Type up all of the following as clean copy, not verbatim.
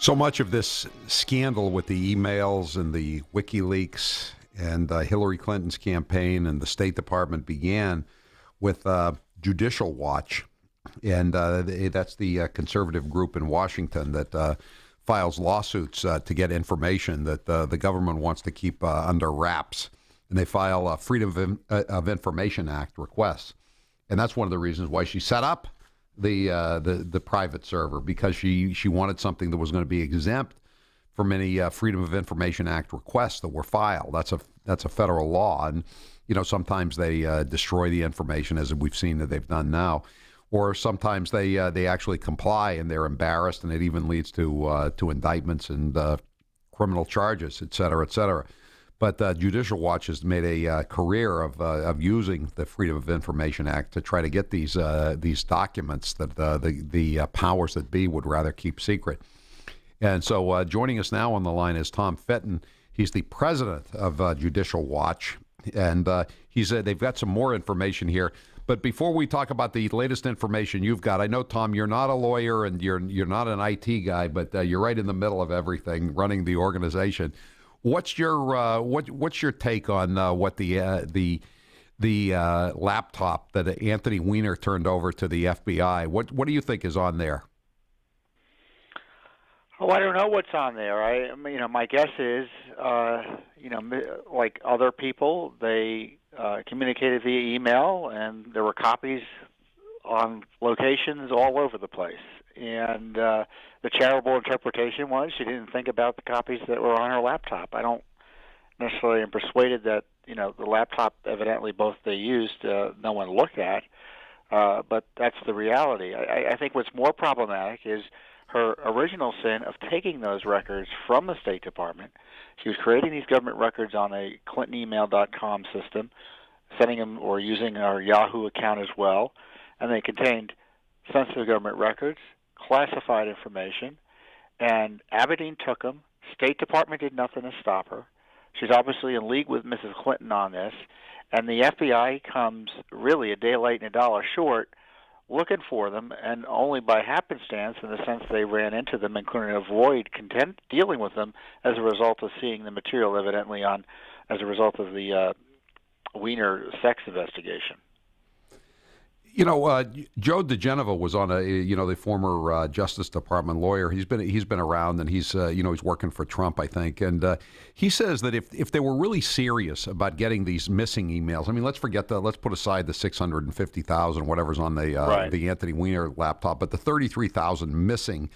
So much of this scandal with the emails and the WikiLeaks and Hillary Clinton's campaign and the State Department began with Judicial Watch. And that's the conservative group in Washington that files lawsuits to get information that the government wants to keep under wraps. And they file Freedom of Information Act requests. And that's one of the reasons why she set up the private server, because she wanted something that was going to be exempt from any Freedom of Information Act requests that were filed. That's a federal law, and sometimes they destroy the information, as we've seen that they've done now, or sometimes they actually comply and they're embarrassed, and it even leads to indictments and criminal charges, et cetera, et cetera. But Judicial Watch has made a career of using the Freedom of Information Act to try to get these documents that the powers that be would rather keep secret. And so joining us now on the line is Tom Fitton. He's the president of Judicial Watch, and they've got some more information here. But before we talk about the latest information you've got, I know, Tom, you're not a lawyer and you're not an IT guy, but you're right in the middle of everything, running the organization. What's your take on what the laptop that Anthony Weiner turned over to the FBI? What do you think is on there? Oh, I don't know what's on there. My guess is, like other people, they communicated via email, and there were copies on locations all over the place. And the charitable interpretation was she didn't think about the copies that were on her laptop. I don't necessarily am persuaded that, the laptop evidently both they used, no one looked at, but that's the reality. I think what's more problematic is her original sin of taking those records from the State Department. She was creating these government records on a ClintonEmail.com system, sending them or using her Yahoo account as well, and they contained sensitive government records, classified information, and Aberdeen took them. State Department did nothing to stop her. She's obviously in league with Mrs. Clinton on this, and the FBI comes really a day late and a dollar short looking for them, and only by happenstance, in the sense they ran into them and couldn't avoid dealing with them as a result of seeing the material evidently as a result of the Weiner sex investigation. Joe DeGenova was on the former Justice Department lawyer. He's been around, and he's working for Trump, I think. And he says that if they were really serious about getting these missing emails, let's put aside the 650,000, whatever's on the Anthony Weiner laptop, but the 33,000 missing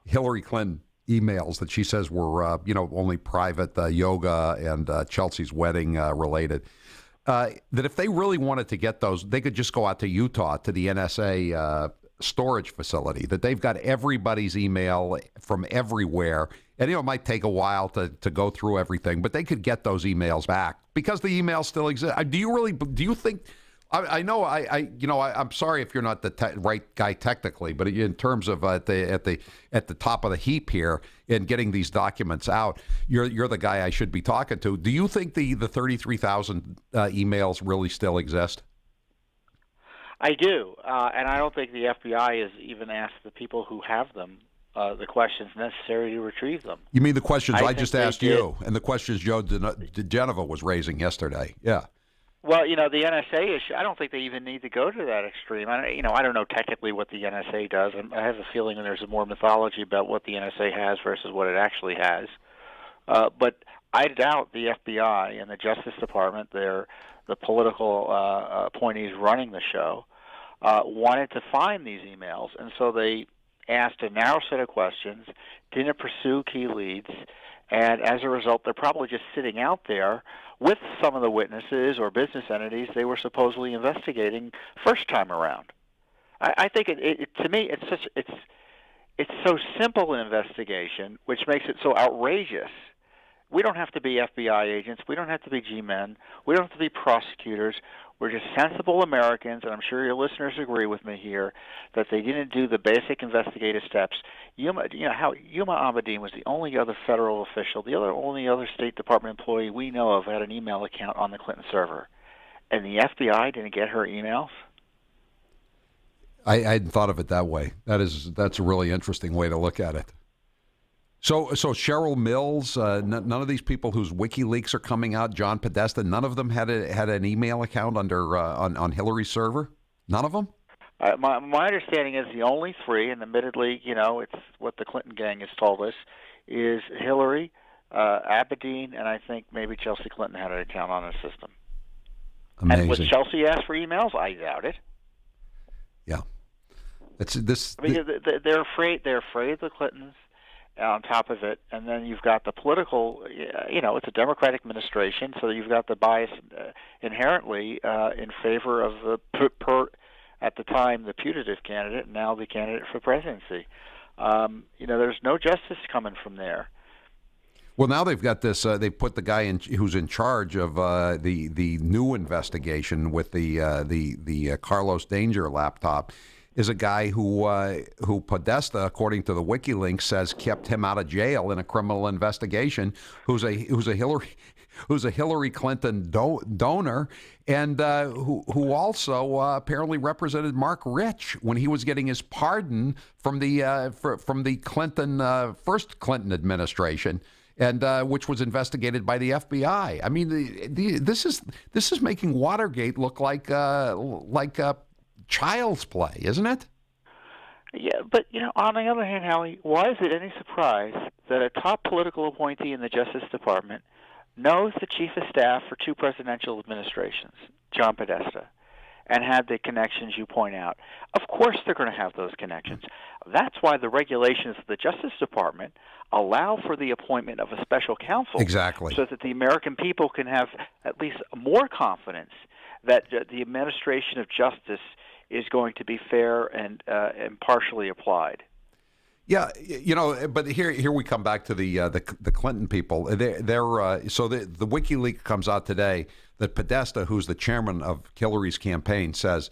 Hillary Clinton emails that she says were only private, yoga and Chelsea's wedding related. That if they really wanted to get those, they could just go out to Utah to the NSA storage facility, that they've got everybody's email from everywhere. And, it might take a while to go through everything, but they could get those emails back because the emails still exist. Do you think, I know, I'm sorry if you're not the right guy technically, but in terms of at the top of the heap here in getting these documents out, you're the guy I should be talking to. Do you think the 33,000 emails really still exist? I do, and I don't think the FBI has even asked the people who have them the questions necessary to retrieve them. You mean the questions I just asked you, and the questions Joe DeGenova was raising yesterday? Yeah. Well, the NSA issue, I don't think they even need to go to that extreme. I don't know technically what the NSA does. I have a feeling there's more mythology about what the NSA has versus what it actually has. But I doubt the FBI and the Justice Department, the political appointees running the show, wanted to find these emails. And so they asked a narrow set of questions, didn't pursue key leads, and as a result, they're probably just sitting out there with some of the witnesses or business entities they were supposedly investigating first time around. I think to me it's so simple an investigation, which makes it so outrageous. We don't have to be FBI agents. We don't have to be G-men. We don't have to be prosecutors. We're just sensible Americans, and I'm sure your listeners agree with me here that they didn't do the basic investigative steps. Huma Abedin was the only other federal official, only other State Department employee we know of had an email account on the Clinton server, and the FBI didn't get her emails. I hadn't thought of it that way. That's a really interesting way to look at it. So Cheryl Mills, none of these people whose WikiLeaks are coming out, John Podesta, none of them had an email account under on Hillary's server. None of them. My understanding is the only three, and admittedly, it's what the Clinton gang has told us, is Hillary, Abedin, and I think maybe Chelsea Clinton had an account on the system. Amazing. And was Chelsea asked for emails? I doubt it. Yeah, it's this. I mean, they're afraid. They're afraid of the Clintons. On top of it, and then you've got the political. It's a Democratic administration, so you've got the bias inherently in favor of the at the time the putative candidate, and now the candidate for presidency. There's no justice coming from there. Well, now they've got this. They put the guy who's in charge of the new investigation with the Carlos Danger laptop. Is a guy who Podesta, according to the WikiLeaks, says kept him out of jail in a criminal investigation. Who's a Hillary Clinton donor, and who also apparently represented Mark Rich when he was getting his pardon from the Clinton first Clinton administration, and which was investigated by the FBI. I mean, this is making Watergate look like child's play, isn't it? Yeah, but on the other hand, Howie, why is it any surprise that a top political appointee in the Justice Department knows the chief of staff for two presidential administrations, John Podesta, and had the connections you point out? Of course they're going to have those connections. That's why the regulations of the Justice Department allow for the appointment of a special counsel. Exactly. So that the American people can have at least more confidence that the administration of justice is going to be fair and impartially applied. Yeah, but here we come back to the Clinton people. They're so the WikiLeaks comes out today that Podesta, who's the chairman of Hillary's campaign, says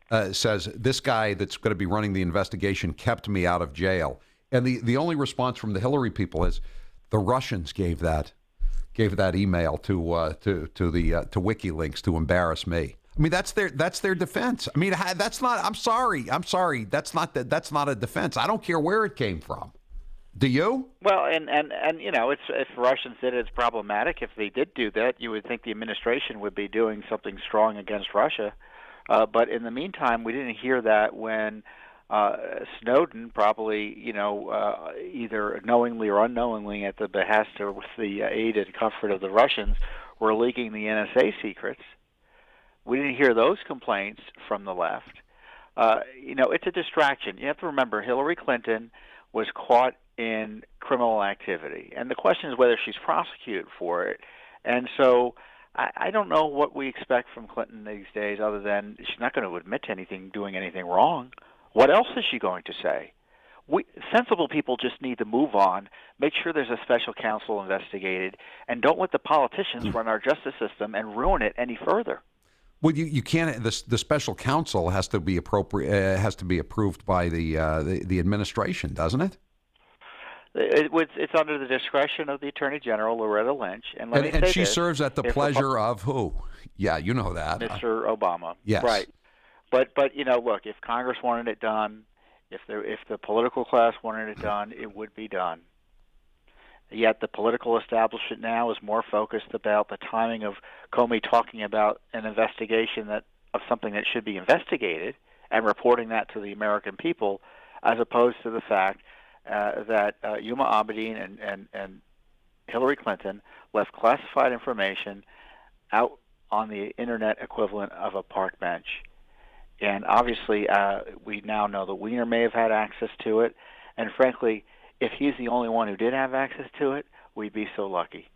this guy that's going to be running the investigation kept me out of jail. And the only response from the Hillary people is the Russians gave that email to WikiLeaks to embarrass me. I mean, that's their defense. I mean, that's not. I'm sorry. That's not a defense. I don't care where it came from. Do you? Well, and it's if Russians did it, it's problematic. If they did do that, you would think the administration would be doing something strong against Russia. But in the meantime, we didn't hear that when Snowden, probably either knowingly or unknowingly, at the behest or with the aid and comfort of the Russians, were leaking the NSA secrets. We didn't hear those complaints from the left. It's a distraction. You have to remember, Hillary Clinton was caught in criminal activity, and the question is whether she's prosecuted for it. And so I don't know what we expect from Clinton these days, other than she's not going to admit to doing anything wrong. What else is she going to say? Sensible people just need to move on, make sure there's a special counsel investigated, and don't let the politicians run our justice system and ruin it any further. Well, you can't. The special counsel has to be has to be approved by the administration, doesn't it? It's under the discretion of the Attorney General, Loretta Lynch, and she serves at the pleasure of who? Yeah, you know that, Mr. Obama. Yes, right. But look, if Congress wanted it done, if the political class wanted it done, it would be done. Yet the political establishment now is more focused about the timing of Comey talking about an investigation of something that should be investigated and reporting that to the American people, as opposed to the fact that Huma Abedin and Hillary Clinton left classified information out on the internet equivalent of a park bench. And obviously, we now know that Weiner may have had access to it, and frankly, if he's the only one who did have access to it, we'd be so lucky.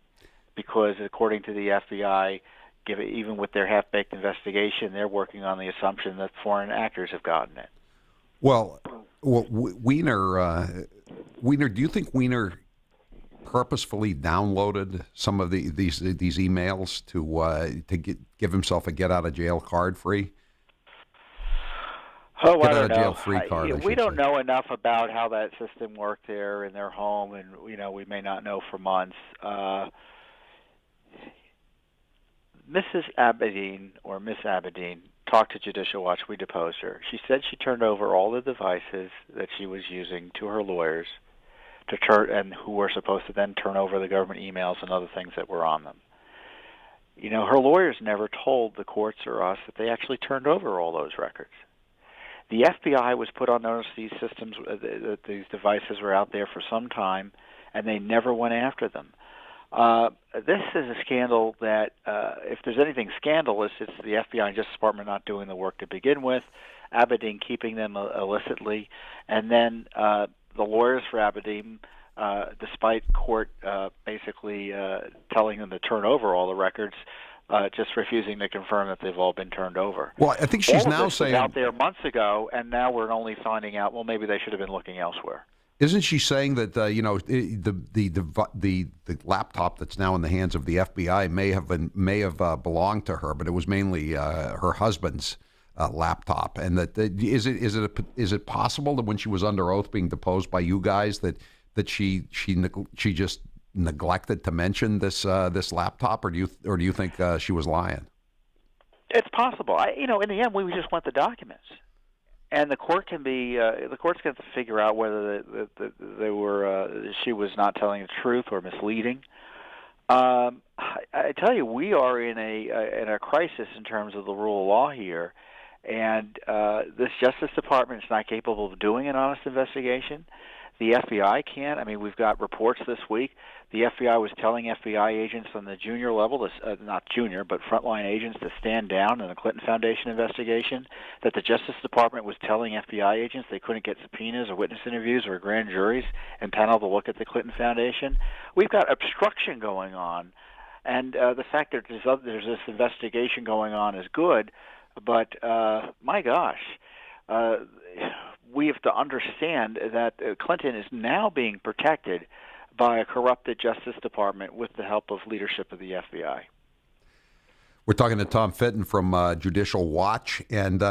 Because according to the FBI, even with their half-baked investigation, they're working on the assumption that foreign actors have gotten it. Well, Weiner, do you think Weiner purposefully downloaded some of these emails to give himself a get-out-of-jail card free? Oh, I don't know. Jail free card, we don't know enough about how that system worked there in their home, and we may not know for months. Mrs. Abedin or Miss Abedin talked to Judicial Watch. We deposed her. She said she turned over all the devices that she was using to her lawyers. and who were supposed to then turn over the government emails and other things that were on them. Her lawyers never told the courts or us that they actually turned over all those records. The FBI was put on notice these systems, that these devices were out there for some time, and they never went after them. This is a scandal that, if there's anything scandalous, it's the FBI and Justice Department not doing the work to begin with, Aberdeen keeping them illicitly, and then the lawyers for Aberdeen, despite court basically telling them to turn over all the records, just refusing to confirm that they've all been turned over. Well, I think she's now saying was out there months ago, and now we're only finding out. Well, maybe they should have been looking elsewhere. Isn't she saying that the laptop that's now in the hands of the FBI may have belonged to her, but it was mainly her husband's laptop, and that is it possible that when she was under oath being deposed by you guys that she just neglected to mention this laptop, or do you think she was lying? It's possible. In the end, we just want the documents. And the court's going to figure out whether they were she was not telling the truth or misleading. I tell you, we are in a crisis in terms of the rule of law here, and this Justice Department is not capable of doing an honest investigation. The FBI can't. I mean, we've got reports this week. The FBI was telling FBI agents on the junior level, not junior, but frontline agents, to stand down in the Clinton Foundation investigation, that the Justice Department was telling FBI agents they couldn't get subpoenas or witness interviews or grand juries and panel to look at the Clinton Foundation. We've got obstruction going on, and the fact that there's this investigation going on is good, but my gosh, we have to understand that Clinton is now being protected by a corrupted Justice Department with the help of leadership of the FBI. We're talking to Tom Fitton from Judicial Watch, and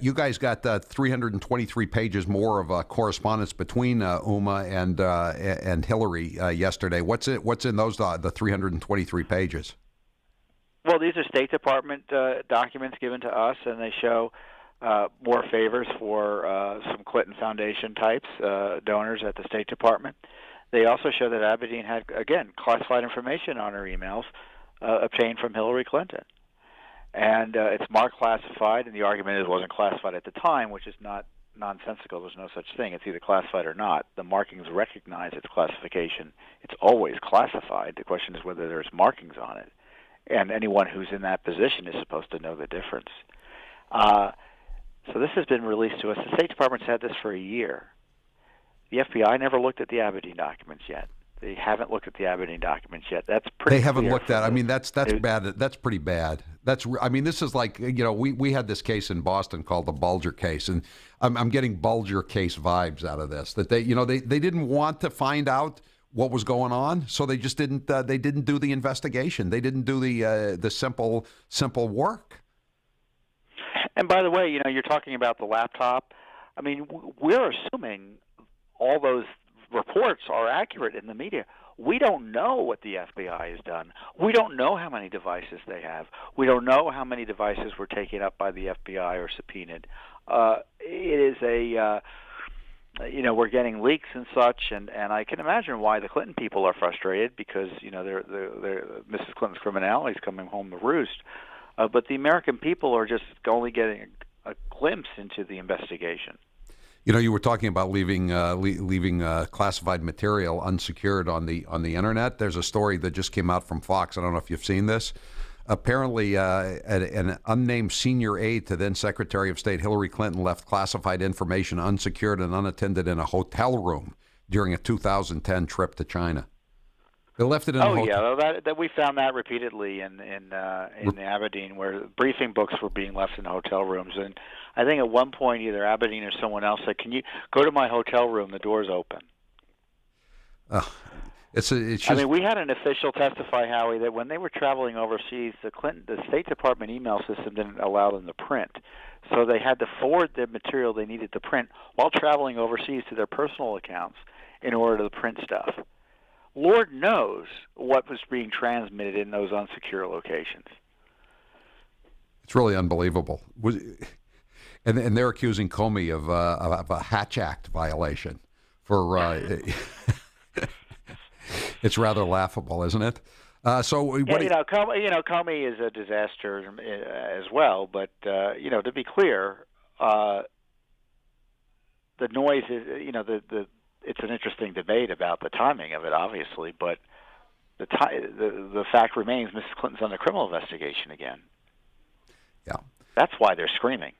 you guys got 323 pages more of correspondence between Uma and Hillary yesterday. What's in those the 323 pages? Well, these are State Department documents given to us, and they show more favors for some Clinton Foundation types, donors at the State Department. They also show that Aberdeen had, again, classified information on her emails obtained from Hillary Clinton. And it's marked classified, and the argument is it wasn't classified at the time, which is not nonsensical. There's no such thing. It's either classified or not. The markings recognize its classification. It's always classified. The question is whether there's markings on it. And anyone who's in that position is supposed to know the difference. So this has been released to us. The State Department's had this for a year. The FBI never looked at the Aberdeen documents yet. They haven't looked at the Aberdeen documents yet. That's pretty. They haven't looked at. I mean, that's bad. That's pretty bad. This is like, we had this case in Boston called the Bulger case, and I'm getting Bulger case vibes out of this. That they didn't want to find out what was going on, so they just didn't. They didn't do the investigation. They didn't do the simple work. And by the way, you're talking about the laptop. I mean, we're assuming all those reports are accurate in the media. We don't know what the FBI has done. We don't know how many devices they have. We don't know how many devices were taken up by the FBI or subpoenaed. It is we're getting leaks and such, and I can imagine why the Clinton people are frustrated because they're Mrs. Clinton's criminality is coming home to roost. But the American people are just only getting a glimpse into the investigation. You were talking about leaving classified material unsecured on the internet. There's a story that just came out from Fox. I don't know if you've seen this. Apparently, an unnamed senior aide to then Secretary of State Hillary Clinton left classified information unsecured and unattended in a hotel room during a 2010 trip to China. They left it in a hotel. Yeah, that we found that repeatedly in Aberdeen, where briefing books were being left in hotel rooms. And I think at one point either Aberdeen or someone else said, "Can you go to my hotel room? The door's open." It's just... I mean, we had an official testify, Howie, that when they were traveling overseas, the State Department email system didn't allow them to print. So they had to forward the material they needed to print while traveling overseas to their personal accounts in order to print stuff. Lord knows what was being transmitted in those unsecure locations. It's really unbelievable. And they're accusing Comey of a Hatch Act violation for It's rather laughable, isn't it? So what do Comey is a disaster as well. But to be clear, the noise is it's an interesting debate about the timing of it, obviously. But the fact remains, Mrs. Clinton's under criminal investigation again. Yeah, that's why they're screaming.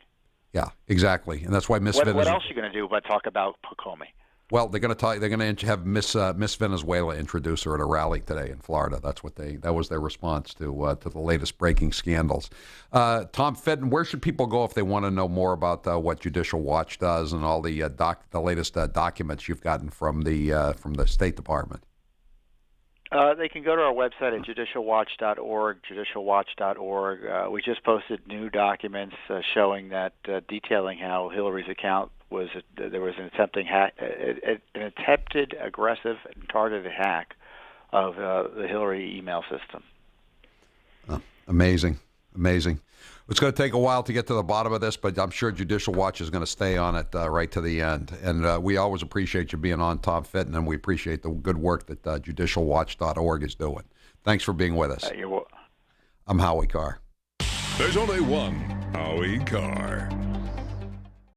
Yeah, exactly, and that's why Miss. What else are you going to do but talk about Comey? Well, they're going to talk. They're going to have Miss Venezuela introduce her at a rally today in Florida. That was their response to the latest breaking scandals. Tom Fitton, where should people go if they want to know more about what Judicial Watch does and all the latest documents you've gotten from the State Department? They can go to our website at judicialwatch.org, judicialwatch.org. We just posted new documents showing that detailing how Hillary's account there was an attempted aggressive and targeted hack of the Hillary email system. Amazing. It's going to take a while to get to the bottom of this, but I'm sure Judicial Watch is going to stay on it right to the end. And we always appreciate you being on, Tom Fitton, and we appreciate the good work that judicialwatch.org is doing. Thanks for being with us. I'm Howie Carr. There's only one Howie Carr.